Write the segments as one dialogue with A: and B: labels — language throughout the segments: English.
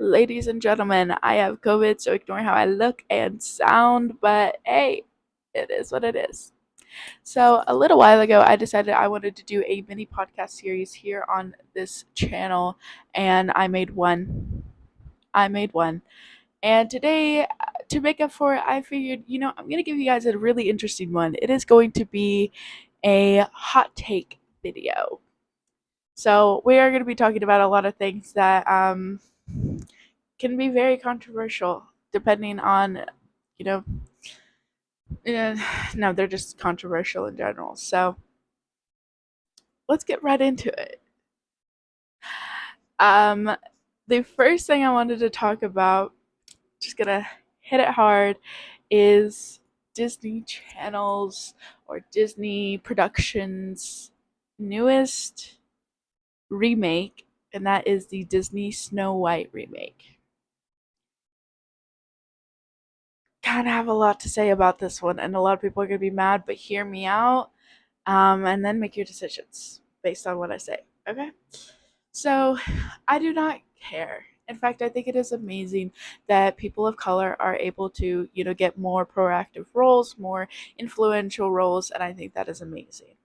A: Ladies and gentlemen, I have COVID, so ignore how I look and sound, but hey, it is what it is. So, a little while ago, I decided I wanted to do a mini podcast series here on this channel, and I made one. I made one. And today, to make up for it, I figured, I'm going to give you guys a really interesting one. It is going to be a hot take video. So, we are going to be talking about a lot of things that can be very controversial depending on, you know, eh, no, they're just controversial in general. So let's get right into it. Um, the first thing I wanted to talk about, just gonna hit it hard, is Disney Channel's or Disney Productions' newest remake, and that is the Disney Snow White remake. Kind of have a lot to say about this one, and a lot of people are going to be mad, but hear me out, and then make your decisions based on what I say. Okay? So, I do not care. In fact, I think it is amazing that people of color are able to, get more proactive roles, more influential roles, and I think that is amazing.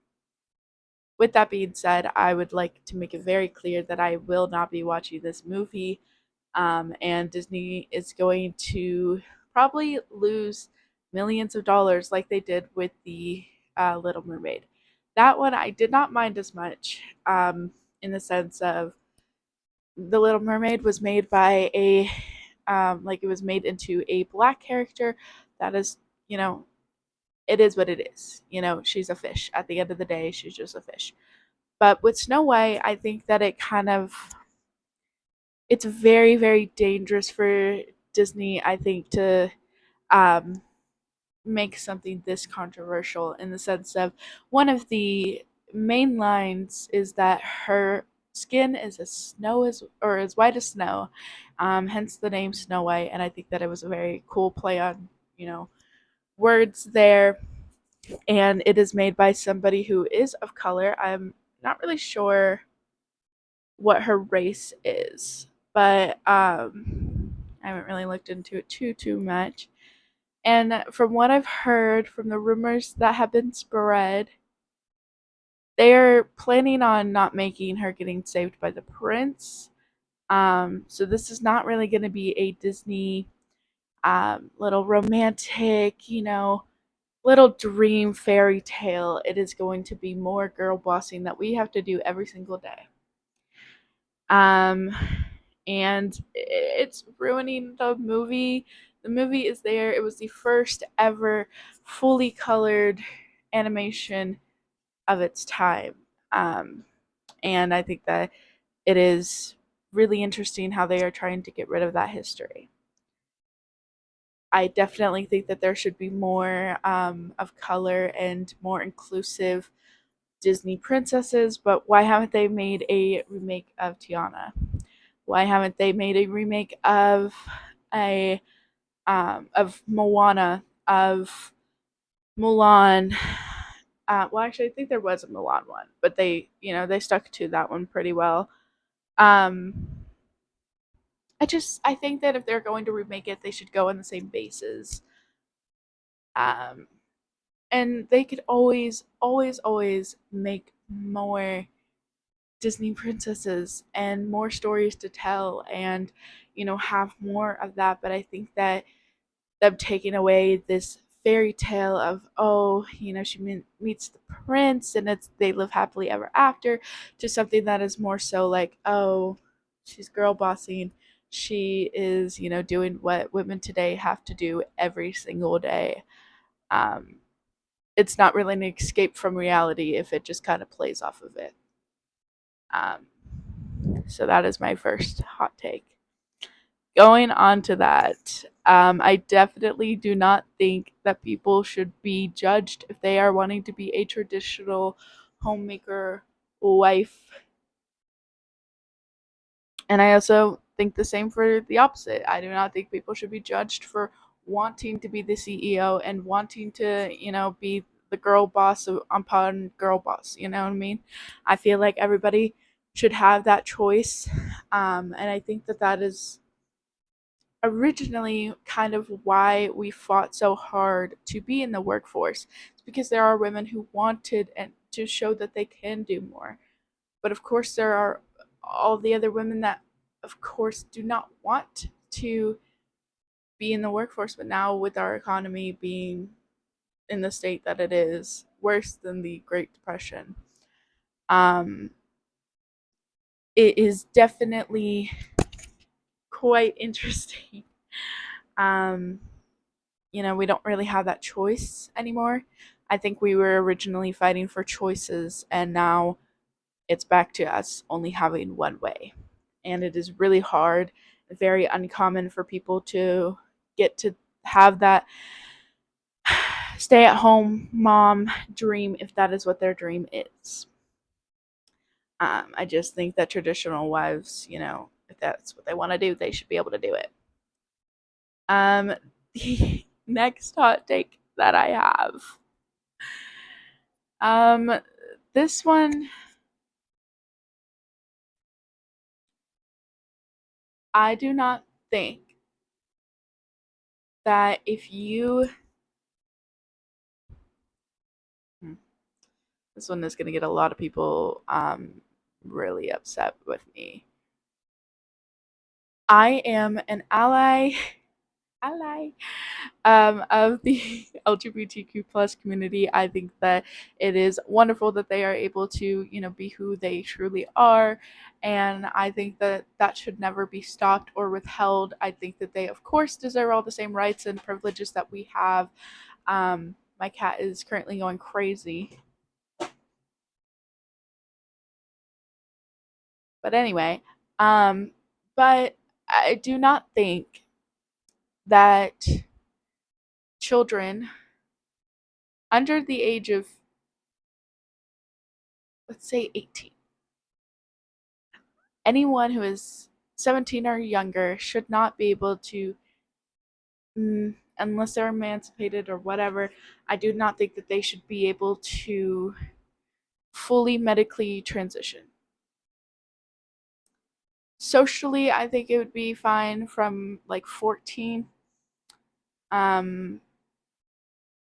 A: With that being said, I would like to make it very clear that I will not be watching this movie, and Disney is going to probably lose millions of dollars like they did with the Little Mermaid. That one I did not mind as much, in the sense of the Little Mermaid was made by like it was made into a black character. That is, you know, it is what it is. She's a fish. At the end of the day, she's just a fish. But with Snow White, I think that it's very, very dangerous for Disney, I think, to um, make something this controversial in the sense of one of the main lines is that her skin is as snow as or as white as snow, hence the name Snow White. And I think that it was a very cool play on words there. And it is made by somebody who is of color. I'm not really sure what her race is, but I haven't really looked into it too much. And from what I've heard from the rumors that have been spread, they're planning on not making her getting saved by the prince. So this is not really going to be a Disney little romantic, little dream fairy tale. It is going to be more girl bossing that we have to do every single day. Um, and it's ruining the movie. The movie is there. It was the first ever fully colored animation of its time. Um, and I think that it is really interesting how they are trying to get rid of that history. I definitely think that there should be more of color and more inclusive Disney princesses, but why haven't they made a remake of Tiana? Why haven't they made a remake a of Moana, of Mulan? Well, actually, I think there was a Mulan one, but they stuck to that one pretty well. Um, I think that if they're going to remake it, they should go on the same basis. Um, and they could always make more Disney princesses and more stories to tell, and have more of that. But I think that them taking away this fairy tale of, oh, she meets the prince and they live happily ever after, to something that is more so like, oh, she's girl bossing, she is doing what women today have to do every single day. um it's not really an escape from reality if it just kind of plays off of it. um so that is my first hot take. Going on to that, I definitely do not think that people should be judged if they are wanting to be a traditional homemaker wife. And I also think the same for the opposite. I do not think people should be judged for wanting to be the CEO and wanting to, be the girl boss upon girl boss. You know what I mean? I feel like everybody should have that choice. And I think that that is originally kind of why we fought so hard to be in the workforce. It's because there are women who wanted and to show that they can do more. But of course, there are all the other women that, of course, do not want to be in the workforce. But now, with our economy being in the state that it is, worse than the Great Depression, um, it is definitely quite interesting. Um, we don't really have that choice anymore. I think we were originally fighting for choices, and now it's back to us only having one way. And it is really hard, very uncommon for people to get to have that stay at home mom dream if that is what their dream is. I just think that traditional wives, if that's what they want to do, they should be able to do it. The next hot take that I have, this one, I do not think that if you, hmm, this one is going to get a lot of people really upset with me. I am an ally of the LGBTQ plus community. I think that it is wonderful that they are able to, be who they truly are. And I think that that should never be stopped or withheld. I think that they, of course, deserve all the same rights and privileges that we have. My cat is currently going crazy. But anyway, um, but I do not think that children under the age of, let's say, 18, anyone who is 17 or younger should not be able to, unless they're emancipated or whatever, I do not think that they should be able to fully medically transition. Socially, I think it would be fine from like 14, um,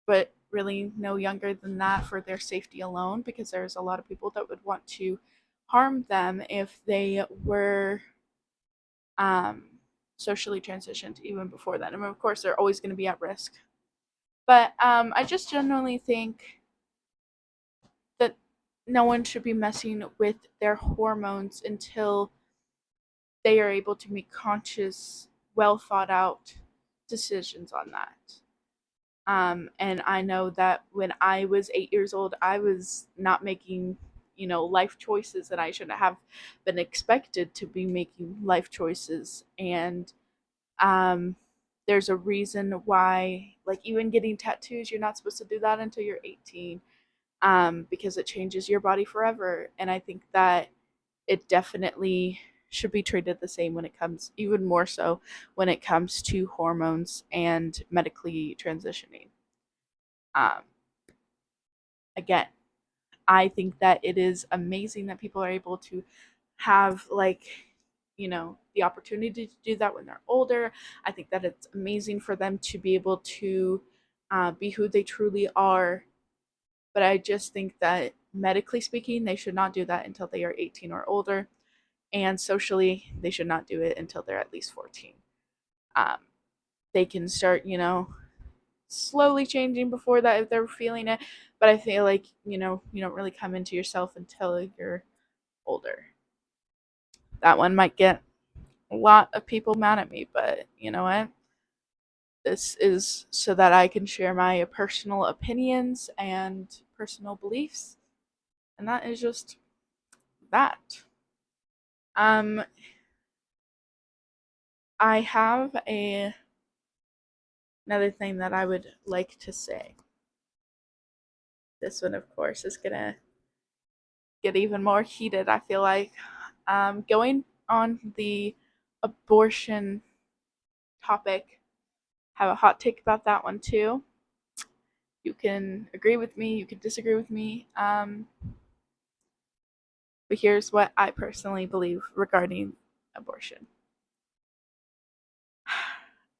A: but really no younger than that for their safety alone, because there's a lot of people that would want to harm them if they were um, socially transitioned even before that. I mean, of course, they're always going to be at risk. But I just generally think that no one should be messing with their hormones until they are able to make conscious, well thought out decisions on that. And I know that when I was 8 years old, I was not making, life choices, and I shouldn't have been expected to be making life choices. And um, there's a reason why, like, even getting tattoos, you're not supposed to do that until you're 18, because it changes your body forever. And I think that it definitely should be treated the same when it comes, even more so when it comes to hormones and medically transitioning. Um, Again, I think that it is amazing that people are able to have, like, the opportunity to do that when they're older. I think that it's amazing for them to be able to be who they truly are. But I just think that medically speaking, they should not do that until they are 18 or older. And socially, they should not do it until they're at least 14. Um, they can start, slowly changing before that if they're feeling it. But I feel like, you don't really come into yourself until you're older. That one might get a lot of people mad at me, but you know what? This is so that I can share my personal opinions and personal beliefs, and that is just that. Um, I have another thing that I would like to say. This one, of course, is gonna get even more heated. I feel like going on the abortion topic, have a hot take about that one too. You can agree with me, you can disagree with me. But here's what I personally believe regarding abortion.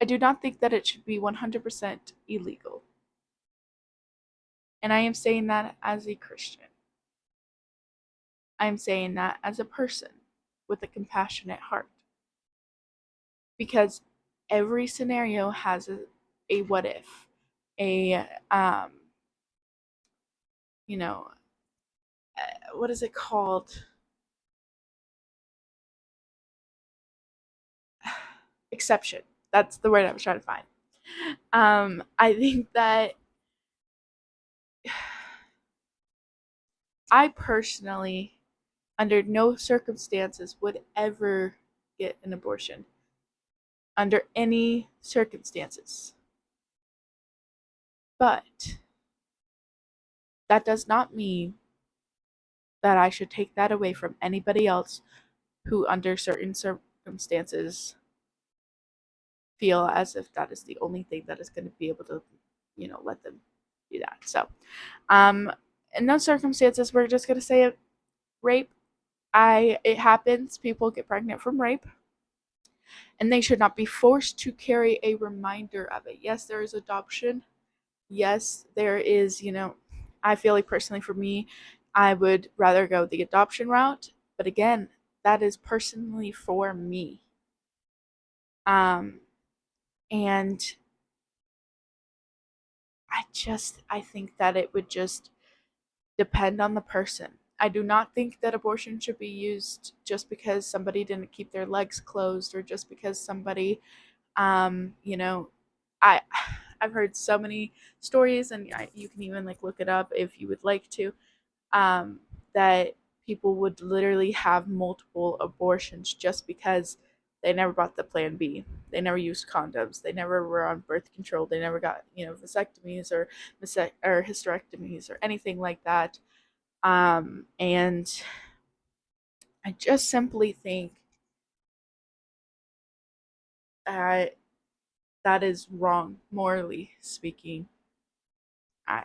A: I do not think that it should be 100% illegal. And I am saying that as a Christian. I am saying that as a person with a compassionate heart. Because every scenario has a what if, a, you know, what is it called? Exception. That's the word I was trying to find. I think that I personally, under no circumstances, would ever get an abortion. Under any circumstances. But that does not mean that I should take that away from anybody else who, under certain circumstances, feel as if that is the only thing that is going to be able to, let them do that. So, um, in those circumstances, we're just going to say rape. It happens. People get pregnant from rape, and they should not be forced to carry a reminder of it. Yes, there is adoption. Yes, there is, I feel like personally for me, I would rather go the adoption route. But again, that is personally for me. And I think that it would just depend on the person. I do not think that abortion should be used just because somebody didn't keep their legs closed or just because somebody, you know, I I've heard so many stories, and you can even like look it up if you would like to, that people would literally have multiple abortions just because they never bought the plan B. They never used condoms. They never were on birth control. They never got, vasectomies or hysterectomies or anything like that. And I just simply think uh, that is wrong, morally speaking. I,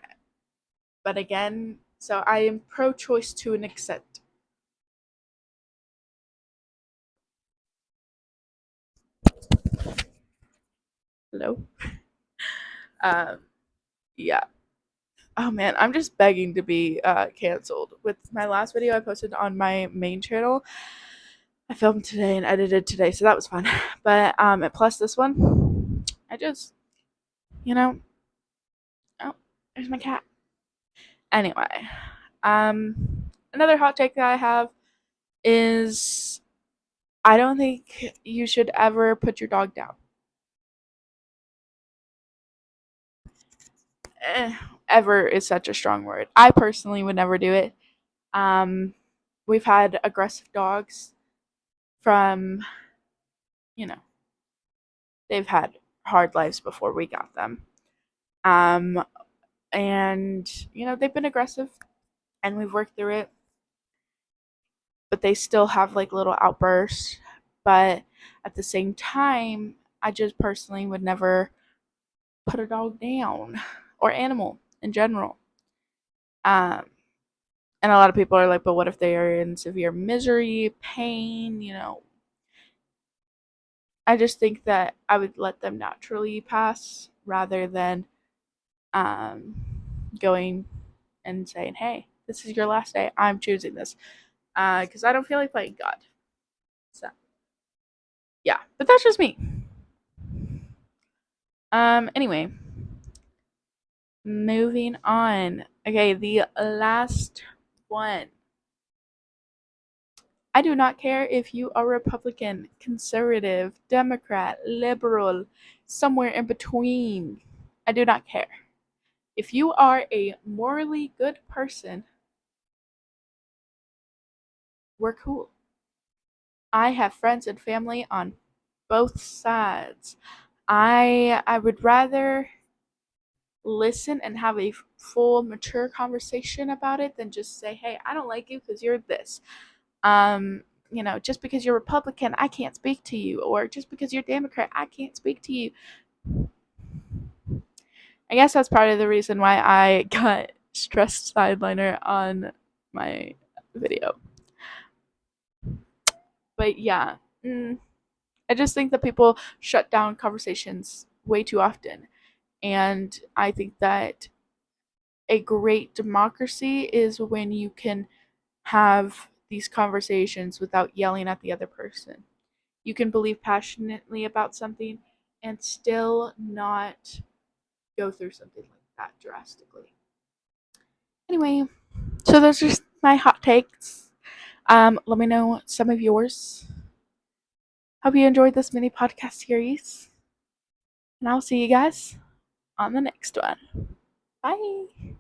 A: but again, so I am pro choice to an extent. Hello? Um, yeah. Oh man, I'm just begging to be canceled. With my last video I posted on my main channel, I filmed today and edited today, so that was fun. But and plus this one, I just, you know, oh, there's my cat. Anyway, another hot take that I have is I don't think you should ever put your dog down. Eh, ever is such a strong word. I personally would never do it. Um, we've had aggressive dogs from, you know, they've had hard lives before we got them. Um, and, they've been aggressive and we've worked through it, but they still have like little outbursts. But at the same time, I just personally would never put a dog down or animal in general. Um, and a lot of people are like, but what if they are in severe misery, pain, I just think that I would let them naturally pass rather than um, going and saying, hey, this is your last day. I'm choosing this. Because I don't feel like playing God. So, yeah. But that's just me. Anyway, moving on. Okay, the last one. I do not care if you are Republican, conservative, Democrat, liberal, somewhere in between. I do not care. If you are a morally good person, we're cool. I have friends and family on both sides. I would rather listen and have a full mature conversation about it than just say, "Hey, I don't like you because you're this." Just because you're Republican, I can't speak to you, or just because you're Democrat, I can't speak to you. I guess that's part of the reason why I got stressed sideliner on my video. But yeah, I just think that people shut down conversations way too often. And I think that a great democracy is when you can have these conversations without yelling at the other person. You can believe passionately about something and still not go through something like that drastically. Anyway, so those are just my hot takes. Let me know some of yours. Hope you enjoyed this mini podcast series. And I'll see you guys on the next one. Bye.